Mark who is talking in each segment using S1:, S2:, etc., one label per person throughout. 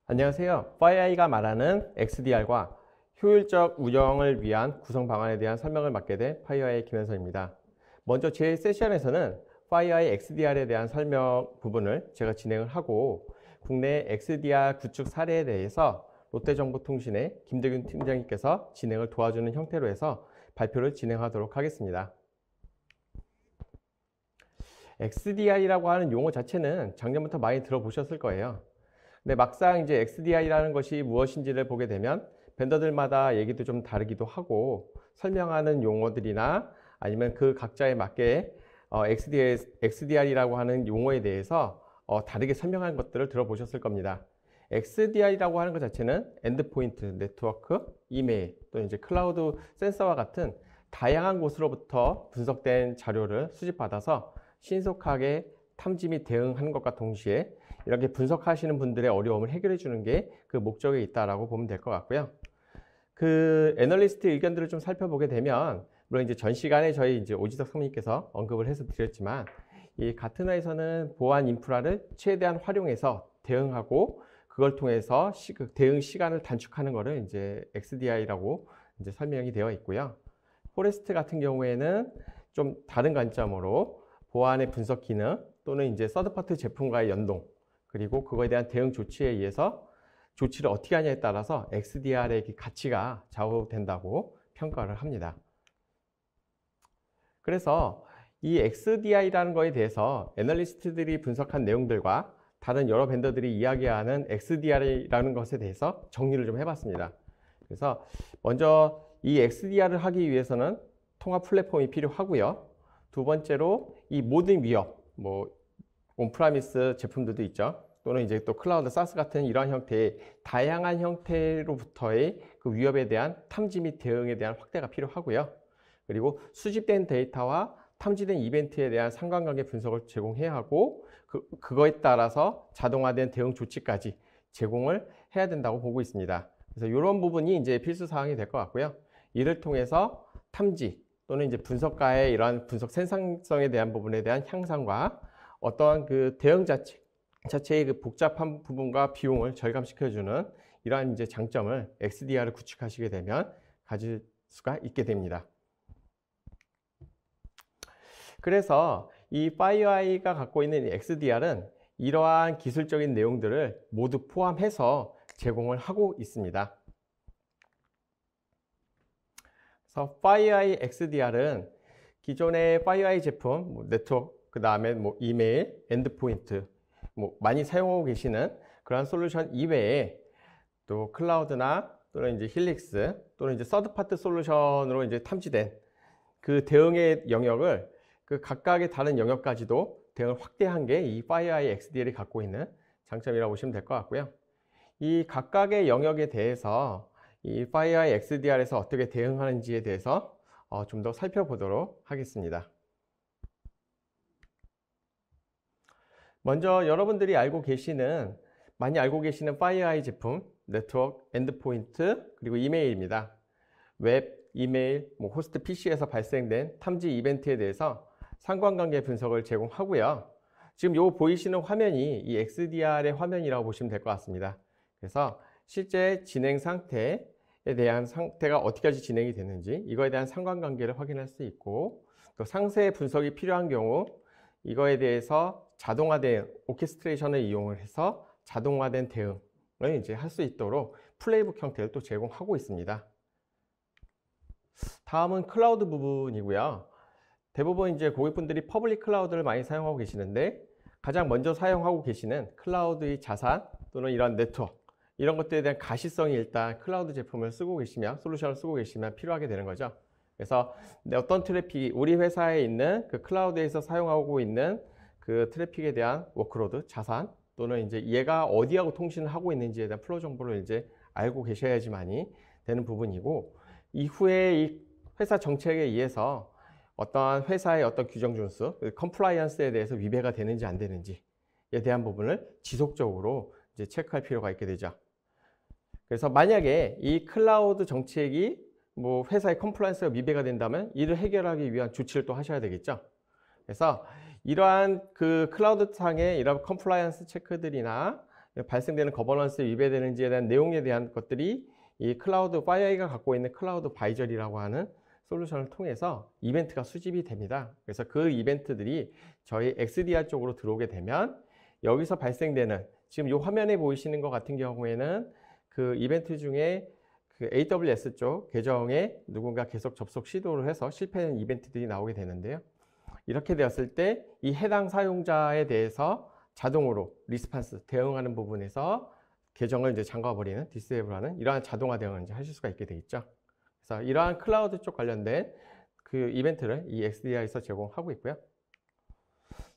S1: 안녕하세요. FireEye가 말하는 XDR과 효율적 운영을 위한 구성 방안에 대한 설명을 맡게 된 FireEye 김현선입니다. 먼저 제 세션에서는 FireEye XDR에 대한 설명 부분을 제가 진행을 하고 국내 XDR 구축 사례에 대해서 롯데정보통신의 김대균 팀장님께서 진행을 도와주는 형태로 해서 발표를 진행하도록 하겠습니다. XDR이라고 하는 용어 자체는 작년부터 많이 들어보셨을 거예요. 근데 막상 이제 XDR이라는 것이 무엇인지를 보게 되면 벤더들마다 얘기도 좀 다르기도 하고 설명하는 용어들이나 아니면 그 각자에 맞게 XDR이라고 하는 용어에 대해서 다르게 설명하는 것들을 들어보셨을 겁니다. XDR이라고 하는 것 자체는 엔드포인트, 네트워크, 이메일, 또 이제 클라우드 센서와 같은 다양한 곳으로부터 분석된 자료를 수집받아서 신속하게 탐지 및 대응하는 것과 동시에 이렇게 분석하시는 분들의 어려움을 해결해 주는 게 그 목적에 있다라고 보면 될 것 같고요. 그 애널리스트 의견들을 좀 살펴보게 되면 물론 이제 전 시간에 저희 이제 오지석 선생님께서 언급을 해서 드렸지만 이 가트너에서는 보안 인프라를 최대한 활용해서 대응하고 그걸 통해서 그 대응 시간을 단축하는 것을 이제 XDR이라고 이제 설명이 되어 있고요. 포레스트 같은 경우에는 좀 다른 관점으로 보안의 분석 기능 또는 이제 서드파트 제품과의 연동 그리고 그거에 대한 대응 조치에 의해서 조치를 어떻게 하냐에 따라서 XDR의 가치가 좌우된다고 평가를 합니다. 그래서 이 XDR이라는 거에 대해서 애널리스트들이 분석한 내용들과 다른 여러 벤더들이 이야기하는 XDR이라는 것에 대해서 정리를 좀 해봤습니다. 그래서 먼저 이 XDR을 하기 위해서는 통합 플랫폼이 필요하고요. 두 번째로 이 모든 위협, 온프라미스 제품들도 있죠. 또는 이제 또 클라우드, 사스 같은 이러한 형태의 다양한 형태로부터의 그 위협에 대한 탐지 및 대응에 대한 확대가 필요하고요. 그리고 수집된 데이터와 탐지된 이벤트에 대한 상관관계 분석을 제공해야 하고 그거에 따라서 자동화된 대응 조치까지 제공을 해야 된다고 보고 있습니다. 그래서 이런 부분이 이제 필수 사항이 될 것 같고요. 이를 통해서 탐지 또는 이제 분석가의 이러한 분석 생산성에 대한 부분에 대한 향상과 어떠한 그 대응 자체의 그 복잡한 부분과 비용을 절감시켜주는 이러한 이제 장점을 XDR을 구축하시게 되면 가질 수가 있게 됩니다. 그래서 이 FireEye가 갖고 있는 XDR은 이러한 기술적인 내용들을 모두 포함해서 제공을 하고 있습니다. 그래서 FireEye XDR은 기존의 FireEye 제품, 네트워크, 그 다음에 이메일, 엔드포인트, 많이 사용하고 계시는 그런 솔루션 이외에 또 클라우드나 또는 이제 힐릭스 또는 이제 서드파트 솔루션으로 이제 탐지된 그 대응의 영역을 그 각각의 다른 영역까지도 대응을 확대한 게 이 FireEye XDR이 갖고 있는 장점이라고 보시면 될 것 같고요. 이 각각의 영역에 대해서 이 FireEye XDR에서 어떻게 대응하는지에 대해서 좀 더 살펴보도록 하겠습니다. 먼저 여러분들이 많이 알고 계시는 FireEye 제품, 네트워크, 엔드포인트, 그리고 이메일입니다. 웹, 이메일, 호스트 PC에서 발생된 탐지 이벤트에 대해서 상관관계 분석을 제공하고요. 지금 요 보이시는 화면이 이 XDR의 화면이라고 보시면 될 것 같습니다. 그래서 실제 진행 상태에 대한 상태가 어디까지 진행이 됐는지 이거에 대한 상관관계를 확인할 수 있고 또 상세 분석이 필요한 경우 이거에 대해서 자동화된 오케스트레이션을 이용을 해서 자동화된 대응을 이제 할 수 있도록 플레이북 형태를 또 제공하고 있습니다. 다음은 클라우드 부분이고요. 대부분 이제 고객분들이 퍼블릭 클라우드를 많이 사용하고 계시는데 가장 먼저 사용하고 계시는 클라우드의 자산 또는 이런 네트워크 이런 것들에 대한 가시성이 일단 클라우드 제품을 쓰고 계시면 솔루션을 쓰고 계시면 필요하게 되는 거죠. 그래서 어떤 트래픽이 우리 회사에 있는 그 클라우드에서 사용하고 있는 그 트래픽에 대한 워크로드, 자산 또는 이제 얘가 어디하고 통신을 하고 있는지에 대한 플로우 정보를 이제 알고 계셔야지만이 되는 부분이고 이후에 이 회사 정책에 의해서 어떠한 회사의 어떤 규정 준수, 컴플라이언스에 대해서 위배가 되는지 안 되는지에 대한 부분을 지속적으로 이제 체크할 필요가 있게 되죠. 그래서 만약에 이 클라우드 정책이 회사의 컴플라이언스가 위배가 된다면 이를 해결하기 위한 조치를 또 하셔야 되겠죠. 그래서 이러한 그 클라우드 상의 이런 컴플라이언스 체크들이나 발생되는 거버넌스에 위배되는지에 대한 내용에 대한 것들이 이 클라우드 파이어아이가 갖고 있는 클라우드 바이저리라고 하는 솔루션을 통해서 이벤트가 수집이 됩니다. 그래서 그 이벤트들이 저희 XDR 쪽으로 들어오게 되면 여기서 발생되는 지금 이 화면에 보이시는 것 같은 경우에는 그 이벤트 중에 그 AWS 쪽 계정에 누군가 계속 접속 시도를 해서 실패하는 이벤트들이 나오게 되는데요. 이렇게 되었을 때 이 해당 사용자에 대해서 자동으로 리스판스 대응하는 부분에서 계정을 이제 잠가버리는 디세이블하는 이러한 자동화 대응을 이제 하실 수가 있게 되겠죠. 그래서 이러한 클라우드 쪽 관련된 그 이벤트를 이 XDR에서 제공하고 있고요.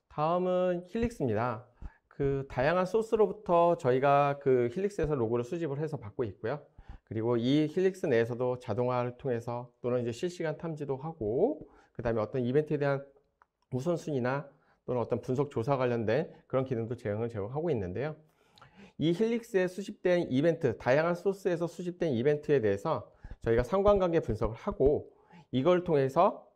S1: 다음은 힐릭스입니다. 그 다양한 소스로부터 저희가 그 힐릭스에서 로그를 수집을 해서 받고 있고요. 그리고 이 힐릭스 내에서도 자동화를 통해서 또는 이제 실시간 탐지도 하고 그 다음에 어떤 이벤트에 대한 우선순위나 또는 어떤 분석 조사 관련된 그런 기능도 제공하고 있는데요. 이 힐릭스에 수집된 이벤트, 다양한 소스에서 수집된 이벤트에 대해서 저희가 상관관계 분석을 하고 이걸 통해서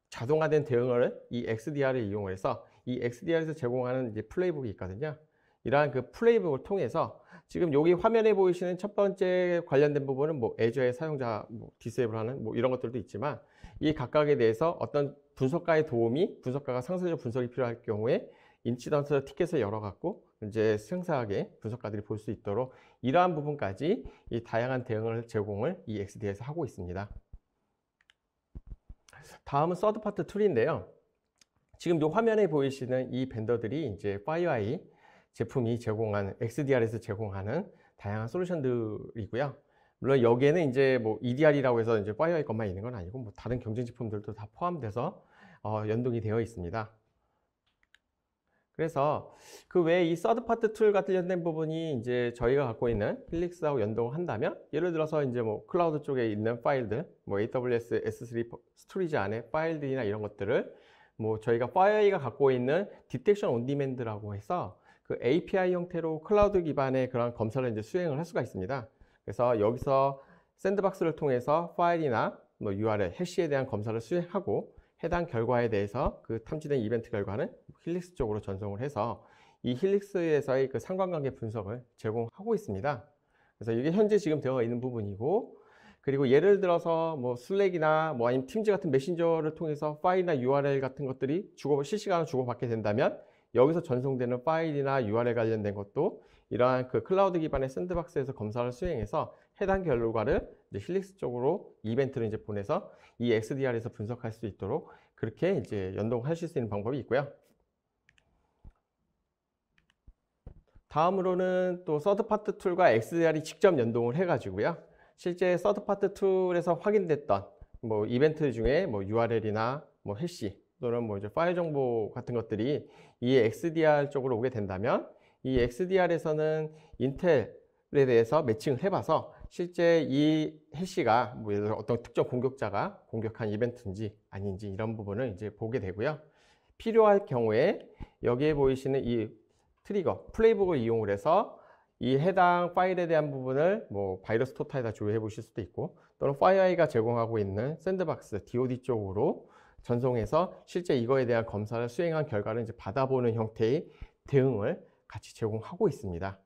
S1: 자동화된 대응을 이 XDR을 이용해서 이 XDR에서 제공하는 이제 플레이북이 있거든요. 이러한 그 플레이북을 통해서 지금 여기 화면에 보이시는 첫 번째 관련된 부분은 뭐 애저의 사용자 디세이블하는 뭐 이런 것들도 있지만 이 각각에 대해서 어떤 분석가의 도움이 분석가가 상세적 분석이 필요할 경우에 인치던트 티켓을 열어갖고 이제 생생하게 분석가들이 볼 수 있도록 이러한 부분까지 이 다양한 대응을 제공을 이 XDR에서 하고 있습니다. 다음은 서드파트 툴인데요. 지금 이 화면에 보이시는 이 벤더들이 이제 파이어아이 제품이 제공하는 XDR에서 제공하는 다양한 솔루션들이고요. 물론 여기에는 이제 뭐 EDR이라고 해서 이제 파이어아이 것만 있는 건 아니고 뭐 다른 경쟁 제품들도 다 포함돼서 연동이 되어 있습니다. 그래서 그 외에 이 서드파트 툴 관련된 부분이 이제 저희가 갖고 있는 힐릭스하고 연동을 한다면 예를 들어서 이제 뭐 클라우드 쪽에 있는 파일들, 뭐 AWS S3 스토리지 안에 파일들이나 이런 것들을 뭐 저희가 파이어아이가 갖고 있는 디텍션 온 디맨드라고 해서 그 API 형태로 클라우드 기반의 그런 검사를 이제 수행을 할 수가 있습니다. 그래서 여기서 샌드박스를 통해서 파일이나 뭐 URL, 해시에 대한 검사를 수행하고 해당 결과에 대해서 그 탐지된 이벤트 결과는 힐릭스 쪽으로 전송을 해서 이 힐릭스에서의 그 상관관계 분석을 제공하고 있습니다. 그래서 이게 현재 지금 되어 있는 부분이고, 그리고 예를 들어서 뭐 슬랙이나 뭐 아니면 팀즈 같은 메신저를 통해서 파일이나 URL 같은 것들이 실시간으로 주고받게 된다면 여기서 전송되는 파일이나 URL 관련된 것도 이러한 그 클라우드 기반의 샌드박스에서 검사를 수행해서 해당 결과를 이제 힐릭스 쪽으로 이벤트를 이제 보내서 이 XDR에서 분석할 수 있도록 그렇게 이제 연동하실 수 있는 방법이 있고요. 다음으로는 또 서드파트 툴과 XDR이 직접 연동을 해가지고요. 실제 서드파트 툴에서 확인됐던 뭐 이벤트 중에 뭐 URL이나 뭐 해시 또는 뭐 이제 파일 정보 같은 것들이 이 XDR 쪽으로 오게 된다면 이 XDR에서는 인텔에 대해서 매칭을 해봐서 실제 이 해시가 뭐 예를 들어 어떤 특정 공격자가 공격한 이벤트인지 아닌지 이런 부분을 이제 보게 되고요. 필요할 경우에 여기에 보이시는 이 트리거 플레이북을 이용을 해서 이 해당 파일에 대한 부분을 뭐 바이러스 토탈에다 조회해 보실 수도 있고 또는 파이어아이가 제공하고 있는 샌드박스 DoD 쪽으로 전송해서 실제 이거에 대한 검사를 수행한 결과를 이제 받아보는 형태의 대응을 같이 제공하고 있습니다.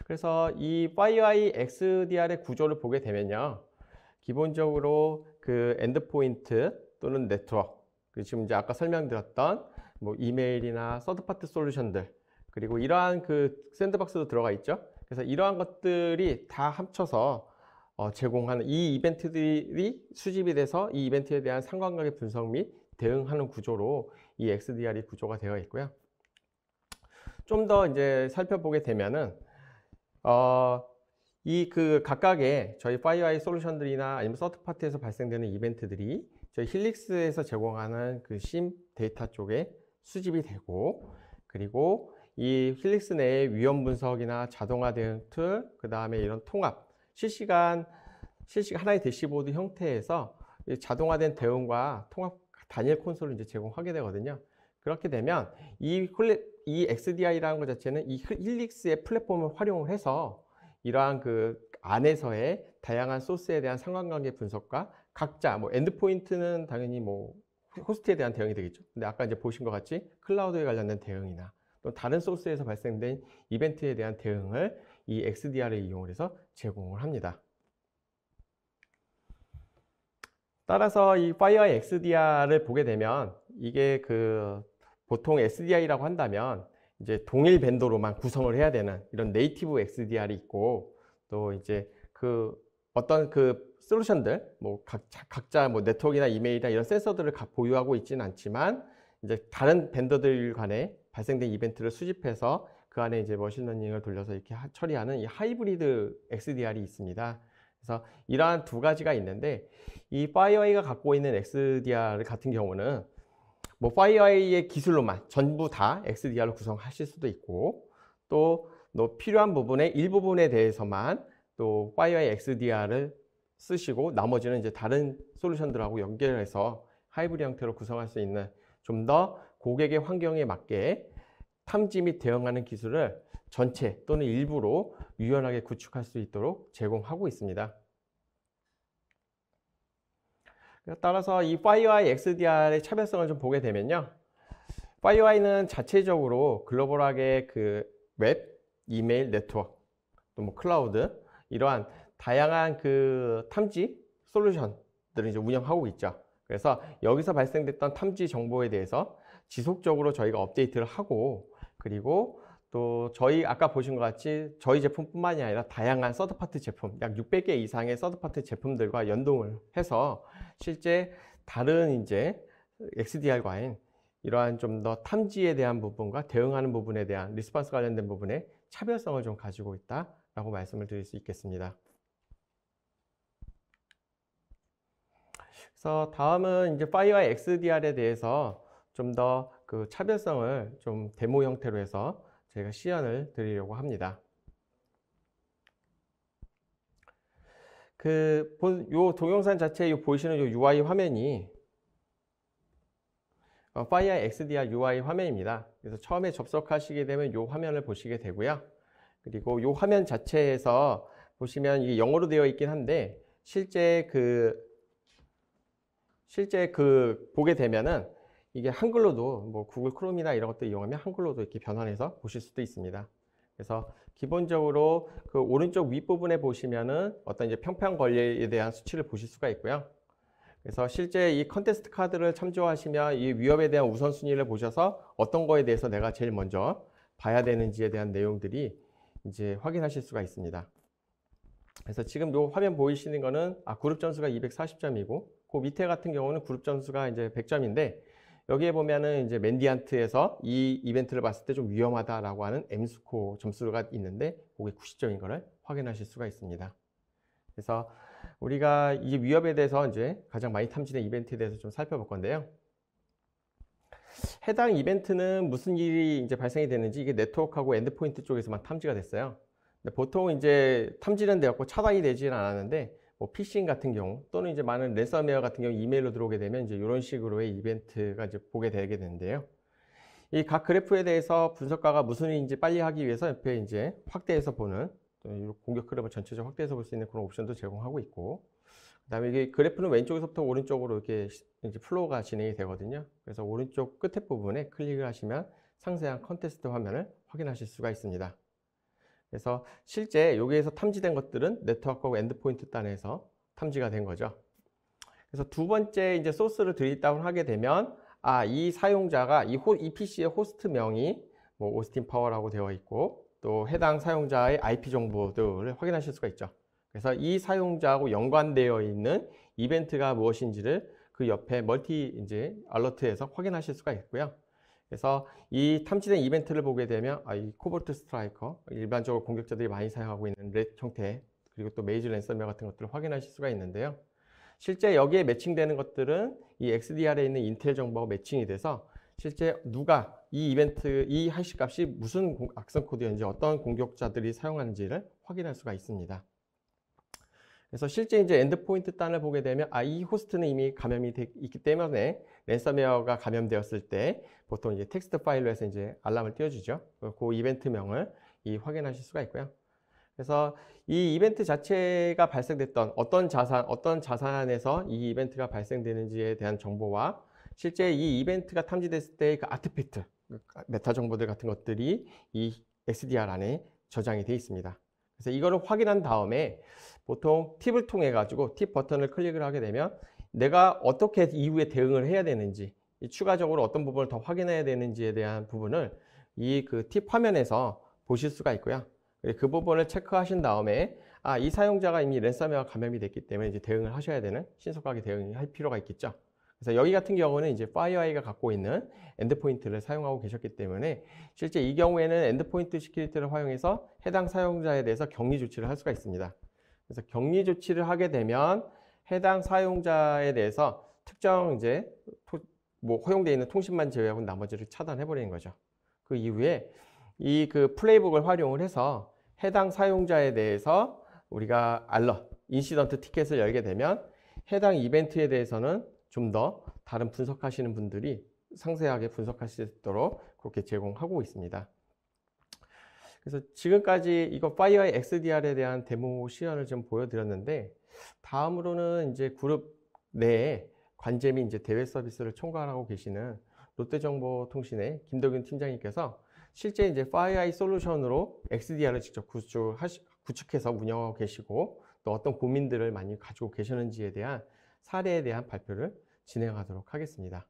S1: 그래서 이 파이어아이 XDR의 구조를 보게 되면요. 기본적으로 그 엔드포인트 또는 네트워크, 지금 이제 아까 설명드렸던 뭐 이메일이나 서드파트 솔루션들, 그리고 이러한 그 샌드박스도 들어가 있죠. 그래서 이러한 것들이 다 합쳐서 제공하는 이 이벤트들이 수집이 돼서 이 이벤트에 대한 상관관계 분석 및 대응하는 구조로 이 XDR이 구조가 되어 있고요. 좀 더 이제 살펴보게 되면은 이 그 각각의 저희 파이어아이 솔루션들이나 아니면 서드파트에서 발생되는 이벤트들이 저희 힐릭스에서 제공하는 그 심 데이터 쪽에 수집이 되고, 그리고 이 힐릭스 내의 위험 분석이나 자동화 대응 툴, 그 다음에 이런 통합, 실시간 하나의 대시보드 형태에서 자동화된 대응과 통합 단일 콘솔을 이제 제공하게 되거든요. 그렇게 되면 이 XDR이라는 것 자체는 이 힐릭스의 플랫폼을 활용을 해서 이러한 그 안에서의 다양한 소스에 대한 상관관계 분석과 각자 뭐 엔드포인트는 당연히 뭐 호스트에 대한 대응이 되겠죠. 근데 아까 이제 보신 것 같이 클라우드에 관련된 대응이나 또 다른 소스에서 발생된 이벤트에 대한 대응을 이 XDR을 이용을 해서 제공을 합니다. 따라서 이 FireEye XDR을 보게 되면 이게 보통 SDI라고 한다면 이제 동일 밴더로만 구성을 해야 되는 이런 네이티브 XDR이 있고, 또 이제 어떤 솔루션들 뭐 각자 뭐 네트워크나 이메일이나 이런 센서들을 보유하고 있지는 않지만 이제 다른 밴더들 간에 발생된 이벤트를 수집해서 그 안에 이제 머신러닝을 돌려서 이렇게 처리하는 이 하이브리드 XDR이 있습니다. 그래서 이러한 두 가지가 있는데, 이 FireEye가 갖고 있는 XDR 같은 경우는 뭐 FireEye의 기술로만 전부 다 XDR로 구성하실 수도 있고, 또 필요한 부분의 일부분에 대해서만 또 FireEye XDR을 쓰시고 나머지는 이제 다른 솔루션들하고 연결해서 하이브리드 형태로 구성할 수 있는 좀 더 고객의 환경에 맞게 탐지 및 대응하는 기술을 전체 또는 일부로 유연하게 구축할 수 있도록 제공하고 있습니다. 따라서 이 FireEye XDR의 차별성을 좀 보게 되면요, FireEye는 자체적으로 글로벌하게 웹, 이메일, 네트워크, 또 뭐 클라우드 이러한 다양한 탐지 솔루션들을 이제 운영하고 있죠. 그래서 여기서 발생됐던 탐지 정보에 대해서 지속적으로 저희가 업데이트를 하고, 그리고 또 저희 아까 보신 것 같이 저희 제품뿐만이 아니라 다양한 서드파티 제품, 약 600개 이상의 서드파티 제품들과 연동을 해서 실제 다른 이제 XDR과는 이러한 좀 더 탐지에 대한 부분과 대응하는 부분에 대한 리스폰스 관련된 부분에 차별성을 좀 가지고 있다라고 말씀을 드릴 수 있겠습니다. 그래서 다음은 이제 FireEye XDR에 대해서 좀 더 차별성을 좀 데모 형태로 해서 제가 시연을 드리려고 합니다. 요 동영상 자체에 보이시는 요 UI 화면이 FireEye XDR UI 화면입니다. 그래서 처음에 접속하시게 되면 요 화면을 보시게 되고요. 그리고 요 화면 자체에서 보시면 이게 영어로 되어 있긴 한데 실제 보게 되면은 이게 한글로도 뭐 구글 크롬이나 이런 것들 이용하면 한글로도 이렇게 변환해서 보실 수도 있습니다. 그래서 기본적으로 오른쪽 윗부분에 보시면은 어떤 이제 평판 관리에 대한 수치를 보실 수가 있고요. 그래서 실제 이 컨테스트 카드를 참조하시면 이 위협에 대한 우선순위를 보셔서 어떤 거에 대해서 내가 제일 먼저 봐야 되는지에 대한 내용들이 이제 확인하실 수가 있습니다. 그래서 지금 요 화면 보이시는 거는 그룹 점수가 240점이고 그 밑에 같은 경우는 그룹 점수가 이제 100점인데, 여기에 보면은 이제 맨디안트에서 이 이벤트를 봤을 때 좀 위험하다라고 하는 M스코어 점수가 있는데 그게 90점인 거를 확인하실 수가 있습니다. 그래서 우리가 이 위협에 대해서 이제 가장 많이 탐지된 이벤트에 대해서 좀 살펴볼 건데요. 해당 이벤트는 무슨 일이 이제 발생이 됐는지 이게 네트워크하고 엔드포인트 쪽에서만 탐지가 됐어요. 근데 보통 이제 탐지는 되었고 차단이 되지는 않았는데, 뭐 피싱 같은 경우 또는 이제 많은 랜섬웨어 같은 경우 이메일로 들어오게 되면 이제 이런 식으로의 이벤트가 이제 보게 되게 되는데요. 이 각 그래프에 대해서 분석가가 무슨 일인지 빨리 하기 위해서 옆에 이제 확대해서 보는, 공격 흐름을 전체적으로 확대해서 볼 수 있는 그런 옵션도 제공하고 있고, 그다음에 이게 그래프는 왼쪽에서부터 오른쪽으로 이렇게 이제 플로우가 진행이 되거든요. 그래서 오른쪽 끝에 부분에 클릭을 하시면 상세한 컨테스트 화면을 확인하실 수가 있습니다. 그래서 실제 여기에서 탐지된 것들은 네트워크하고 엔드포인트 단에서 탐지가 된 거죠. 그래서 두 번째 이제 소스를 드릴다운 하게 되면 이 사용자가 이 PC의 호스트명이 뭐 오스틴 파워라고 되어 있고 또 해당 사용자의 IP 정보들을 확인하실 수가 있죠. 그래서 이 사용자하고 연관되어 있는 이벤트가 무엇인지를 그 옆에 멀티 이제 알러트에서 확인하실 수가 있고요. 그래서 이 탐지된 이벤트를 보게 되면 이 코볼트 스트라이커, 일반적으로 공격자들이 많이 사용하고 있는 렛 형태, 그리고 또 메이저 랜섬웨어 같은 것들을 확인하실 수가 있는데요. 실제 여기에 매칭되는 것들은 이 XDR에 있는 인텔 정보와 매칭이 돼서 실제 누가 이 이벤트, 이 하시 값이 무슨 악성 코드였는지 어떤 공격자들이 사용하는지를 확인할 수가 있습니다. 그래서 실제 이제 엔드포인트 단을 보게 되면 이 호스트는 이미 감염이 있기 때문에 랜섬웨어가 감염되었을 때 보통 이제 텍스트 파일로 해서 이제 알람을 띄워주죠. 그 이벤트명을 확인하실 수가 있고요. 그래서 이 이벤트 자체가 발생됐던 어떤 자산에서 이 이벤트가 발생되는지에 대한 정보와 실제 이 이벤트가 탐지됐을 때 그 아티팩트, 메타 정보들 같은 것들이 이 XDR 안에 저장이 되어 있습니다. 그래서 이거를 확인한 다음에 보통 팁을 통해 가지고 팁 버튼을 클릭을 하게 되면 내가 어떻게 이후에 대응을 해야 되는지, 추가적으로 어떤 부분을 더 확인해야 되는지에 대한 부분을 이 그 팁 화면에서 보실 수가 있고요. 그 부분을 체크하신 다음에 이 사용자가 이미 랜섬웨어 감염이 됐기 때문에 이제 대응을 하셔야 되는, 신속하게 대응할 필요가 있겠죠. 그래서 여기 같은 경우는 이제 FireEye가 갖고 있는 엔드포인트를 사용하고 계셨기 때문에 실제 이 경우에는 엔드포인트 시큐리티를 활용해서 해당 사용자에 대해서 격리 조치를 할 수가 있습니다. 그래서 격리 조치를 하게 되면 해당 사용자에 대해서 특정 이제 허용되어 있는 통신만 제외하고 나머지를 차단해 버리는 거죠. 그 이후에 이 그 플레이북을 활용을 해서 해당 사용자에 대해서 우리가 인시던트 티켓을 열게 되면 해당 이벤트에 대해서는 좀 더 다른 분석하시는 분들이 상세하게 분석할 수 있도록 그렇게 제공하고 있습니다. 그래서 지금까지 이거 FireEye XDR에 대한 데모 시연을 좀 보여드렸는데, 다음으로는 이제 그룹 내에 관제 및 이제 대외 서비스를 총괄하고 계시는 롯데정보통신의 김덕윤 팀장님께서 실제 이제 FireEye 솔루션으로 XDR을 직접 구축해서 운영하고 계시고 또 어떤 고민들을 많이 가지고 계셨는지에 대한 사례에 대한 발표를 진행하도록 하겠습니다.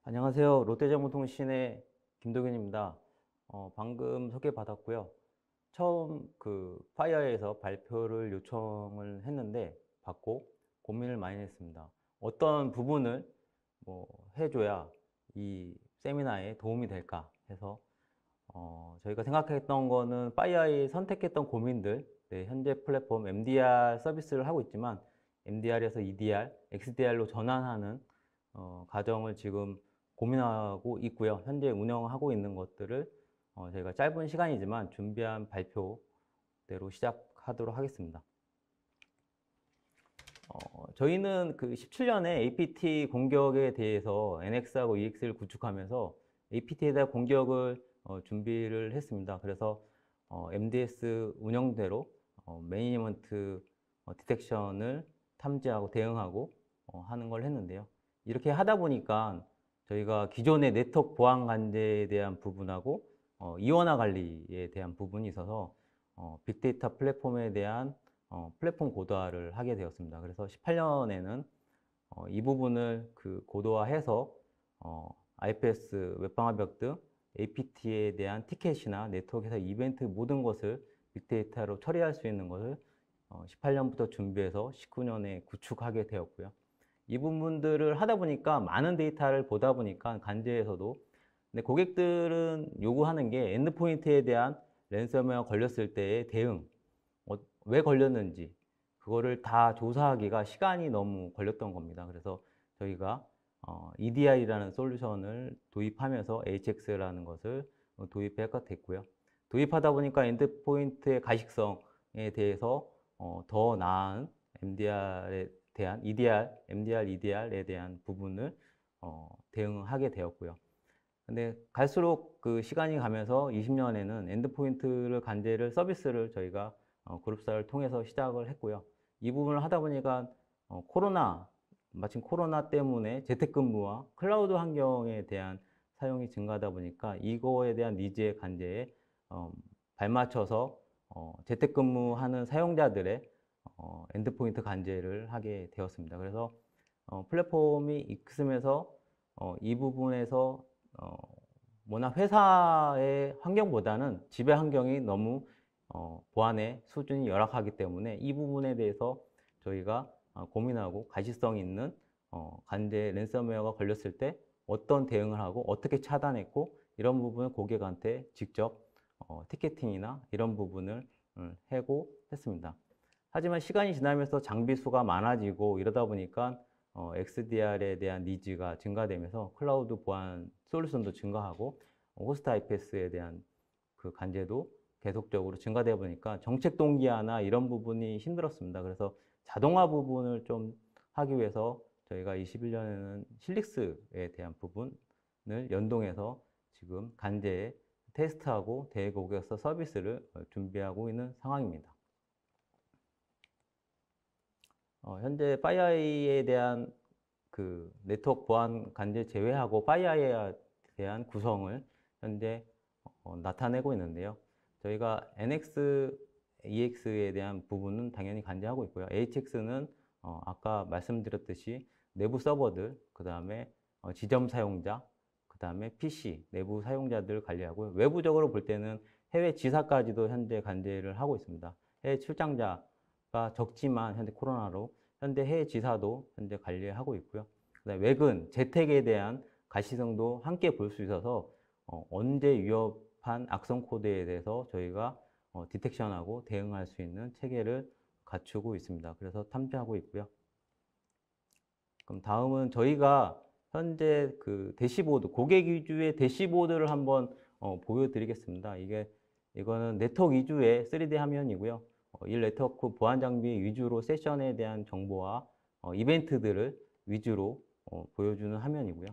S2: 안녕하세요. 롯데정보통신의 김도균입니다. 방금 소개받았고요. 처음 그 파이어에서 발표를 요청을 했는데 받고 고민을 많이 했습니다. 어떤 부분을 해줘야 이 세미나에 도움이 될까 해서 저희가 생각했던 거는 파이어에 선택했던 고민들, 현재 플랫폼 MDR 서비스를 하고 있지만 MDR에서 EDR, XDR로 전환하는 과정을 지금 고민하고 있고요. 현재 운영하고 있는 것들을 저희가 짧은 시간이지만 준비한 발표대로 시작하도록 하겠습니다. 저희는 그 17년에 APT 공격에 대해서 NX하고 EX를 구축하면서 APT에 대한 공격을 준비를 했습니다. 그래서 MDS 운영대로 매니지먼트 디텍션을 탐지하고 대응하고 하는 걸 했는데요. 이렇게 하다 보니까 저희가 기존의 네트워크 보안 관제에 대한 부분하고 이원화 관리에 대한 부분이 있어서 빅데이터 플랫폼에 대한 플랫폼 고도화를 하게 되었습니다. 그래서 18년에는 이 부분을 고도화해서 IPS 웹방화벽 등 APT에 대한 티켓이나 네트워크에서 이벤트 모든 것을 빅데이터로 처리할 수 있는 것을 18년부터 준비해서 19년에 구축하게 되었고요. 이 부분들을 하다 보니까 많은 데이터를 보다 보니까 관제에서도, 근데 고객들은 요구하는 게 엔드포인트에 대한 랜섬웨어 걸렸을 때의 대응, 왜 걸렸는지 그거를 다 조사하기가 시간이 너무 걸렸던 겁니다. 그래서 저희가 EDR이라는 솔루션을 도입하면서 HX라는 것을 도입하게 됐고요. 도입하다 보니까 엔드포인트의 가식성에 대해서 더 나은 MDR에 대한 MDR, EDR에 대한 부분을 대응하게 되었고요. 근데 갈수록 그 시간이 가면서 20년에는 엔드포인트를 관제를 서비스를 저희가 그룹사를 통해서 시작을 했고요. 이 부분을 하다 보니까 마침 코로나 때문에 재택근무와 클라우드 환경에 대한 사용이 증가하다 보니까 이거에 대한 니즈의 관제에 발맞춰서 재택근무하는 사용자들의 엔드포인트 관제를 하게 되었습니다. 그래서 플랫폼이 있으면서 이 부분에서 워낙 회사의 환경보다는 집의 환경이 너무 보안의 수준이 열악하기 때문에 이 부분에 대해서 저희가 고민하고 가시성 있는 관제 랜섬웨어가 걸렸을 때 어떤 대응을 하고 어떻게 차단했고 이런 부분을 고객한테 직접 티켓팅이나 이런 부분을 해고했습니다. 하지만 시간이 지나면서 장비 수가 많아지고 이러다 보니까 XDR에 대한 니즈가 증가되면서 클라우드 보안 솔루션도 증가하고 호스트 IPS에 대한 그 관제도 계속적으로 증가되다 보니까 정책 동기화나 이런 부분이 힘들었습니다. 그래서 자동화 부분을 좀 하기 위해서 저희가 21년에는 실릭스에 대한 부분을 연동해서 지금 관제에 테스트하고 대고객사 서비스를 준비하고 있는 상황입니다. 현재 파이어아이에 대한 그 네트워크 보안 관제 제외하고 파이어아이에 대한 구성을 현재 나타내고 있는데요. 저희가 NX, EX에 대한 부분은 당연히 관제하고 있고요. HX는 아까 말씀드렸듯이 내부 서버들, 그 다음에 지점 사용자, 그 다음에 PC, 내부 사용자들 관리하고요. 외부적으로 볼 때는 해외 지사까지도 현재 관제를 하고 있습니다. 해외 출장자가 적지만 현재 코로나로 현재 해외 지사도 현재 관리하고 있고요. 그다음에 외근, 재택에 대한 가시성도 함께 볼 수 있어서 언제 위협한 악성 코드에 대해서 저희가 디텍션하고 대응할 수 있는 체계를 갖추고 있습니다. 그래서 탐지하고 있고요. 그럼 다음은 저희가 현재 그 대시보드, 고객 위주의 대시보드를 한번 보여드리겠습니다. 이거는 네트워크 위주의 3D 화면이고요. 이 네트워크 보안 장비 위주로 세션에 대한 정보와 이벤트들을 위주로 보여주는 화면이고요.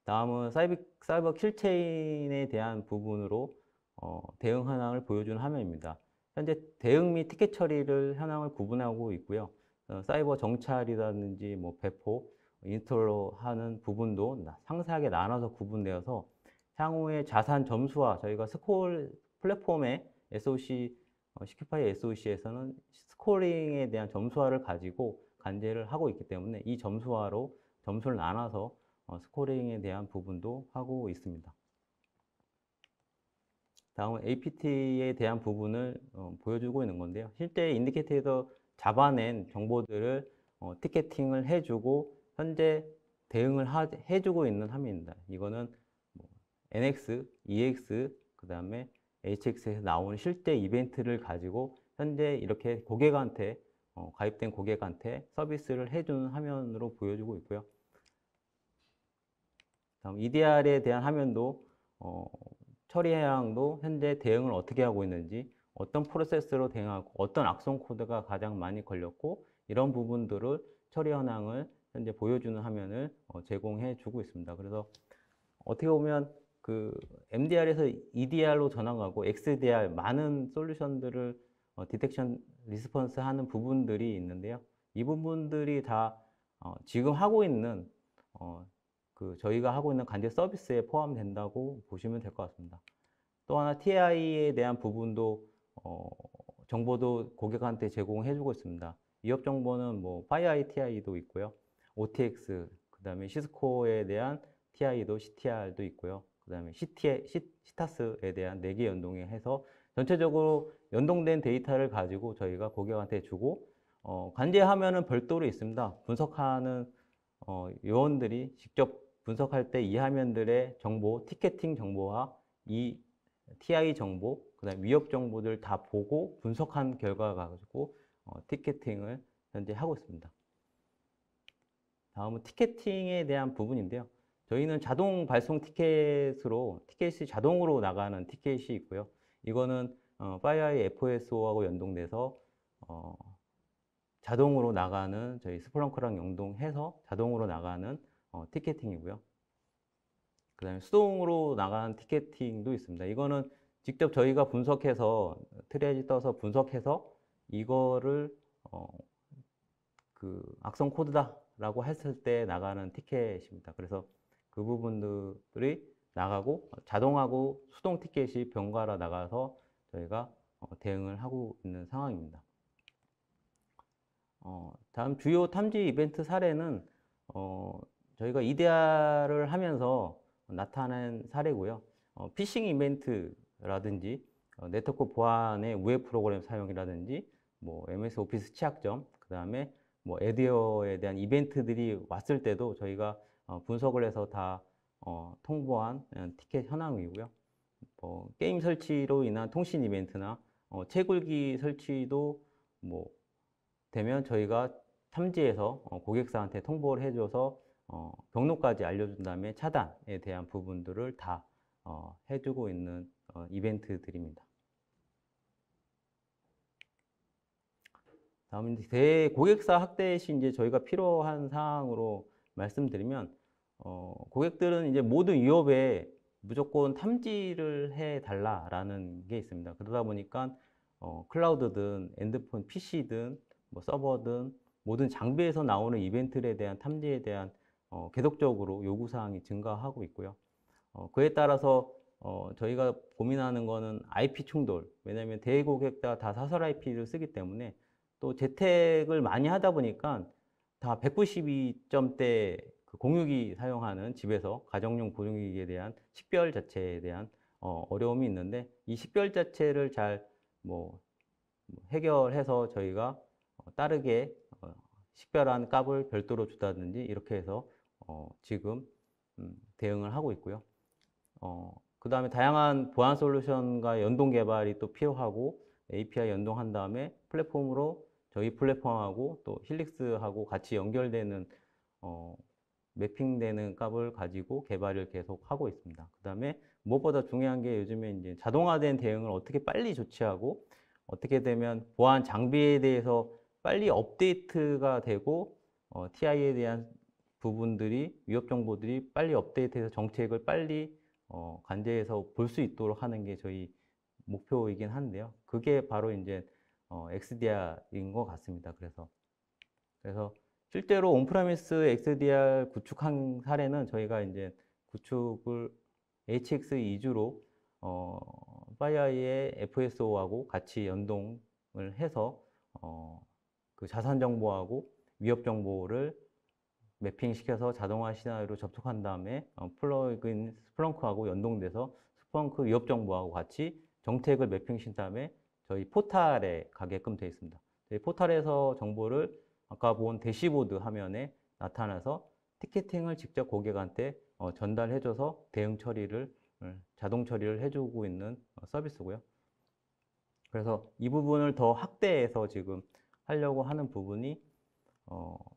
S2: 다음은 사이버 킬체인에 대한 부분으로 대응 현황을 보여주는 화면입니다. 현재 대응 및 티켓 처리를 현황을 구분하고 있고요. 사이버 정찰이라든지 뭐 배포, 인스톨러 하는 부분도 상세하게 나눠서 구분되어서 향후에 자산 점수와 저희가 스코어 플랫폼의 SOC, 시큐파이 SOC에서는 스코어링에 대한 점수화를 가지고 관제를 하고 있기 때문에 이 점수화로 점수를 나눠서 스코어링에 대한 부분도 하고 있습니다. 다음은 APT에 대한 부분을 보여주고 있는 건데요. 실제 인디케이터에서 잡아낸 정보들을 티켓팅을 해주고 현재 대응을 해주고 있는 화면입니다. 이거는 NX, EX, 그 다음에 HX에서 나오는 실제 이벤트를 가지고 현재 이렇게 고객한테 가입된 고객한테 서비스를 해주는 화면으로 보여주고 있고요. 다음 EDR에 대한 화면도 처리 해양도 현재 대응을 어떻게 하고 있는지, 어떤 프로세스로 대응하고 어떤 악성 코드가 가장 많이 걸렸고 이런 부분들을 처리 현황을 현재 보여주는 화면을 제공해 주고 있습니다. 그래서 어떻게 보면 그 MDR에서 EDR로 전환하고 XDR 많은 솔루션들을 디텍션 리스폰스 하는 부분들이 있는데요. 이 부분들이 다 지금 하고 있는 저희가 하고 있는 관제 서비스에 포함된다고 보시면 될 것 같습니다. 또 하나 TI에 대한 부분도 정보도 고객한테 제공해 주고 있습니다. 위협 정보는 뭐 FireEye TI도 있고요. OTX, 그 다음에 시스코에 대한 TI도 CTR도 있고요. 그 다음에 시타스에 대한 4개 연동해서 전체적으로 연동된 데이터를 가지고 저희가 고객한테 주고 관제하면은 별도로 있습니다. 분석하는 요원들이 직접 분석할 때 이 화면들의 정보, 티켓팅 정보와 이 TI 정보, 그 다음에 위협 정보들 다 보고 분석한 결과 가지고 티켓팅을 현재 하고 있습니다. 다음은 티켓팅에 대한 부분인데요. 저희는 자동 발송 티켓으로 티켓이 자동으로 나가는 티켓이 있고요. 이거는 FireEye FSO하고 연동돼서 자동으로 나가는 저희 스플렁크랑 연동해서 자동으로 나가는 티켓팅이고요. 그 다음에 수동으로 나가는 티켓팅도 있습니다. 이거는 직접 저희가 분석해서 트리아지 떠서 분석해서 이거를 그 악성 코드다라고 했을 때 나가는 티켓입니다. 그래서 그 부분들이 나가고 자동하고 수동 티켓이 번갈아 나가서 저희가 대응을 하고 있는 상황입니다. 다음 주요 탐지 이벤트 사례는 저희가 EDR을 하면서 나타난 사례고요. 피싱 이벤트라든지 네트워크 보안의 우회 프로그램 사용이라든지 뭐 MS 오피스 취약점, 그 다음에 뭐 에디어에 대한 이벤트들이 왔을 때도 저희가 분석을 해서 다 통보한 티켓 현황이고요. 게임 설치로 인한 통신 이벤트나 채굴기 설치도 뭐 되면 저희가 탐지해서 고객사한테 통보를 해줘서 경로까지 알려준 다음에 차단에 대한 부분들을 다 해주고 있는 이벤트들입니다. 다음은 대고객사 확대 시 이제 저희가 필요한 사항으로 말씀드리면 고객들은 이제 모든 위협에 무조건 탐지를 해 달라라는 게 있습니다. 그러다 보니까 클라우드든 엔드폰 PC든 뭐 서버든 모든 장비에서 나오는 이벤트에 대한 탐지에 대한 계속적으로 요구 사항이 증가하고 있고요. 그에 따라서 저희가 고민하는 거는 IP 충돌. 왜냐하면 대고객 다 사설 IP를 쓰기 때문에 또 재택을 많이 하다 보니까 다 192점대 그 공유기 사용하는 집에서 가정용 공유기에 대한 식별 자체에 대한 어려움이 있는데 이 식별 자체를 잘 뭐 해결해서 저희가 따르게 식별한 값을 별도로 주다든지 이렇게 해서 지금 대응을 하고 있고요. 그 다음에 다양한 보안 솔루션과 연동 개발이 또 필요하고 API 연동한 다음에 플랫폼으로 저희 플랫폼하고 또 힐릭스하고 같이 연결되는 매핑되는 값을 가지고 개발을 계속 하고 있습니다. 그 다음에 무엇보다 중요한 게 요즘에 이제 자동화된 대응을 어떻게 빨리 조치하고 어떻게 되면 보안 장비에 대해서 빨리 업데이트가 되고 TI에 대한 부분들이 위협 정보들이 빨리 업데이트해서 정책을 빨리 관제해서 볼 수 있도록 하는 게 저희 목표이긴 한데요. 그게 바로 이제 XDR인 것 같습니다. 그래서 실제로 온프레미스 XDR 구축한 사례는 저희가 이제 구축을 HX 2주로 FireEye의 FSO하고 같이 연동을 해서 그 자산 정보하고 위협 정보를 매핑시켜서 자동화 시나리오로 접속한 다음에 플러그인 스플렁크하고 연동돼서 스플렁크 위협 정보하고 같이 정책을 매핑시킨 다음에 저희 포탈에 가게끔 되어 있습니다. 저희 포탈에서 정보를 아까 본 대시보드 화면에 나타나서 티켓팅을 직접 고객한테 전달해줘서 대응 처리를 자동 처리를 해주고 있는 서비스고요. 그래서 이 부분을 더 확대해서 지금 하려고 하는 부분이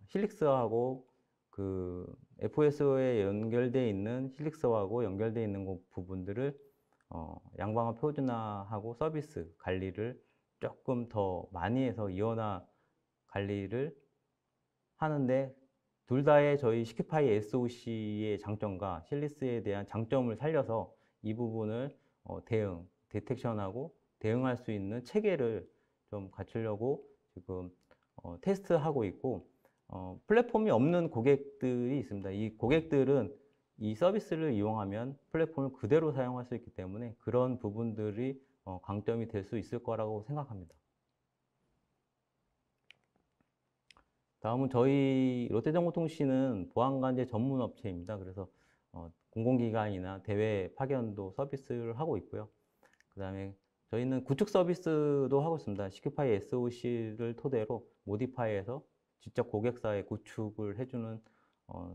S2: 힐릭스하고 그 FSO에 연결되어 있는 힐릭스하고 연결되어 있는 부분들을 양방화 표준화하고 서비스 관리를 조금 더 많이 해서 이원화 관리를 하는데 둘 다의 저희 시큐파이 SOC의 장점과 힐릭스에 대한 장점을 살려서 이 부분을 디텍션하고 대응할 수 있는 체계를 좀 갖추려고 지금 테스트하고 있고 플랫폼이 없는 고객들이 있습니다. 이 고객들은 이 서비스를 이용하면 플랫폼을 그대로 사용할 수 있기 때문에 그런 부분들이 강점이 될 수 있을 거라고 생각합니다. 다음은 저희 롯데정보통신은 보안관제 전문 업체입니다. 그래서 공공기관이나 대외 파견도 서비스를 하고 있고요. 그 다음에 저희는 구축 서비스도 하고 있습니다. 시큐파이 SOC를 토대로 모디파이해서 직접 고객사에 구축을 해주는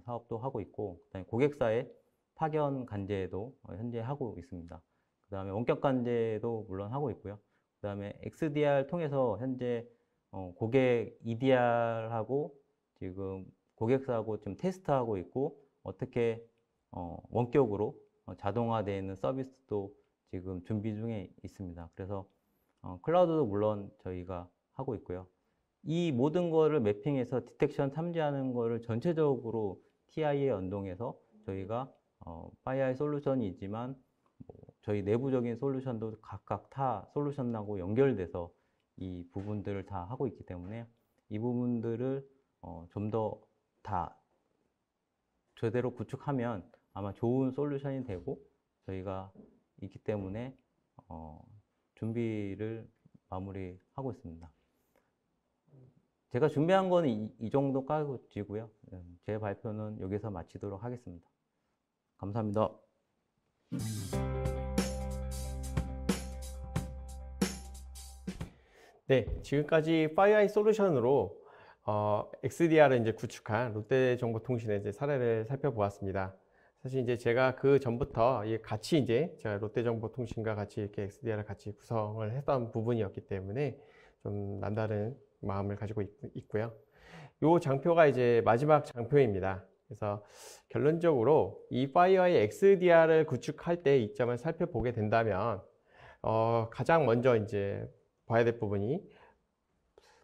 S2: 사업도 하고 있고, 그다음에 고객사의 파견 간제도 현재 하고 있습니다. 그 다음에 원격 간제도 물론 하고 있고요. 그 다음에 XDR 통해서 현재 고객 EDR하고 지금 고객사하고 지금 테스트하고 있고 어떻게 원격으로 자동화되어 있는 서비스도 지금 준비 중에 있습니다. 그래서 클라우드도 물론 저희가 하고 있고요. 이 모든 거를 매핑해서 디텍션 탐지하는 거를 전체적으로 TI에 연동해서 저희가 FireEye 솔루션이지만 저희 내부적인 솔루션도 각각 타 솔루션하고 연결돼서 이 부분들을 다 하고 있기 때문에 이 부분들을 좀 더 다 제대로 구축하면 아마 좋은 솔루션이 되고 저희가 있기 때문에 준비를 마무리하고 있습니다. 제가 준비한 거는 이 정도까지고요. 제 발표는 여기서 마치도록 하겠습니다. 감사합니다.
S1: 네, 지금까지 FireEye 솔루션으로 XDR을 이제 구축한 롯데정보통신의 이제 사례를 살펴보았습니다. 사실 이제 제가 그 전부터 같이 이제 제가 롯데정보통신과 같이 이렇게 XDR을 같이 구성을 했던 부분이었기 때문에 좀 남다른 마음을 가지고 있고요. 이 장표가 이제 마지막 장표입니다. 그래서 결론적으로 이 파이어의 XDR을 구축할 때 이점을 살펴보게 된다면 가장 먼저 이제 봐야 될 부분이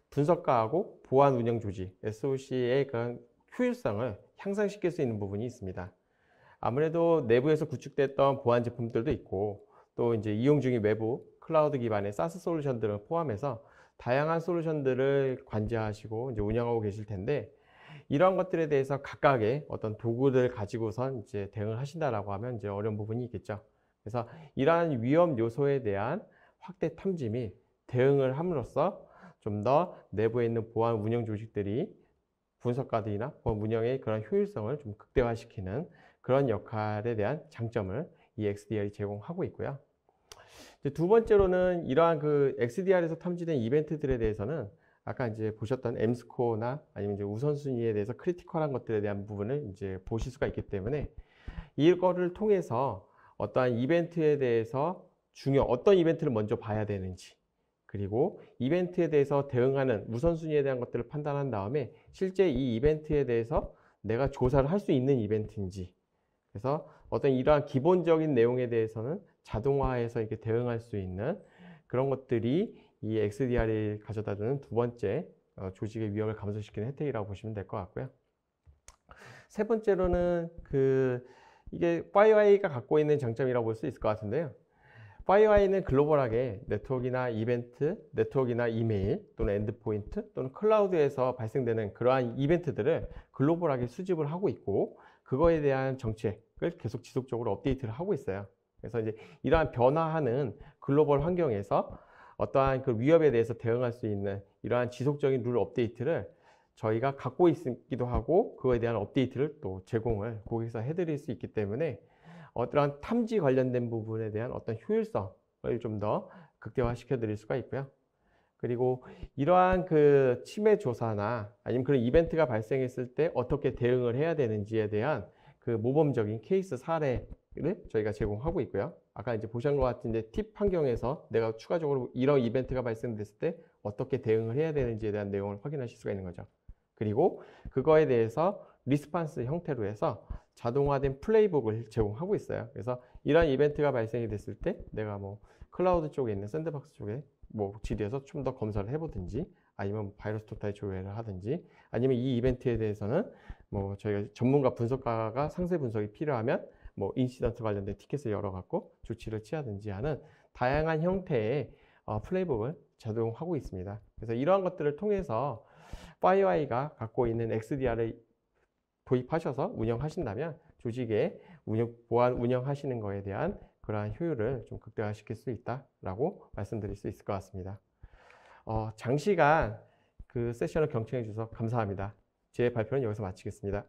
S1: 분석가하고 보안 운영 조직 SOC의 그런 효율성을 향상시킬 수 있는 부분이 있습니다. 아무래도 내부에서 구축됐던 보안 제품들도 있고 또 이제 이용 중인 외부 클라우드 기반의 SaaS 솔루션들을 포함해서 다양한 솔루션들을 관리하시고 이제 운영하고 계실 텐데 이런 것들에 대해서 각각의 어떤 도구를 가지고선 이제 대응을 하신다라고 하면 이제 어려운 부분이 있겠죠. 그래서 이러한 위험 요소에 대한 확대 탐지 및 대응을 함으로써 좀 더 내부에 있는 보안 운영 조직들이 분석가들이나 보안 운영의 그런 효율성을 좀 극대화시키는 그런 역할에 대한 장점을 이 XDR이 제공하고 있고요. 이제 두 번째로는 이러한 그 XDR에서 탐지된 이벤트들에 대해서는 아까 이제 보셨던 M스코어나 아니면 이제 우선순위에 대해서 크리티컬한 것들에 대한 부분을 이제 보실 수가 있기 때문에 이거를 통해서 어떠한 이벤트에 대해서 어떤 이벤트를 먼저 봐야 되는지 그리고 이벤트에 대해서 대응하는 우선순위에 대한 것들을 판단한 다음에 실제 이 이벤트에 대해서 내가 조사를 할 수 있는 이벤트인지 그래서 어떤 이러한 기본적인 내용에 대해서는 자동화해서 이렇게 대응할 수 있는 그런 것들이 이 XDR이 가져다 주는 두 번째 조직의 위험을 감소시키는 혜택이라고 보시면 될 것 같고요. 세 번째로는 이게 FireEye가 갖고 있는 장점이라고 볼 수 있을 것 같은데요. FireEye는 글로벌하게 네트워크나 이벤트, 네트워크나 이메일 또는 엔드포인트 또는 클라우드에서 발생되는 그러한 이벤트들을 글로벌하게 수집을 하고 있고 그거에 대한 정책을 계속 지속적으로 업데이트를 하고 있어요. 그래서 이제 이러한 변화하는 글로벌 환경에서 어떠한 그 위협에 대해서 대응할 수 있는 이러한 지속적인 룰 업데이트를 저희가 갖고 있기도 하고 그거에 대한 업데이트를 또 제공을 고객에서 해드릴 수 있기 때문에 어떠한 탐지 관련된 부분에 대한 어떤 효율성을 좀 더 극대화시켜 드릴 수가 있고요. 그리고 이러한 그 침해 조사나 아니면 그런 이벤트가 발생했을 때 어떻게 대응을 해야 되는지에 대한 그 모범적인 케이스 사례를 저희가 제공하고 있고요. 아까 이제 보신 것 같은 이제 팁 환경에서 내가 추가적으로 이런 이벤트가 발생됐을 때 어떻게 대응을 해야 되는지에 대한 내용을 확인하실 수가 있는 거죠. 그리고 그거에 대해서 리스판스 형태로 해서 자동화된 플레이북을 제공하고 있어요. 그래서 이런 이벤트가 발생이 됐을 때 내가 뭐 클라우드 쪽에 있는 샌드박스 쪽에 뭐 질의해서 좀 더 검사를 해보든지 아니면 바이러스 토탈 조회를 하든지 아니면 이 이벤트에 대해서는 뭐 저희가 전문가 분석가가 상세 분석이 필요하면 뭐 인시던트 관련된 티켓을 열어갖고 조치를 취하든지 하는 다양한 형태의 플레이북을 제공하고 있습니다. 그래서 이러한 것들을 통해서 FireEye가 갖고 있는 XDR을 도입하셔서 운영하신다면 조직의 보안 운영하시는 거에 대한 그러한 효율을 좀 극대화시킬 수 있다라고 말씀드릴 수 있을 것 같습니다. 장시간 그 세션을 경청해 주셔서 감사합니다. 제 발표는 여기서 마치겠습니다.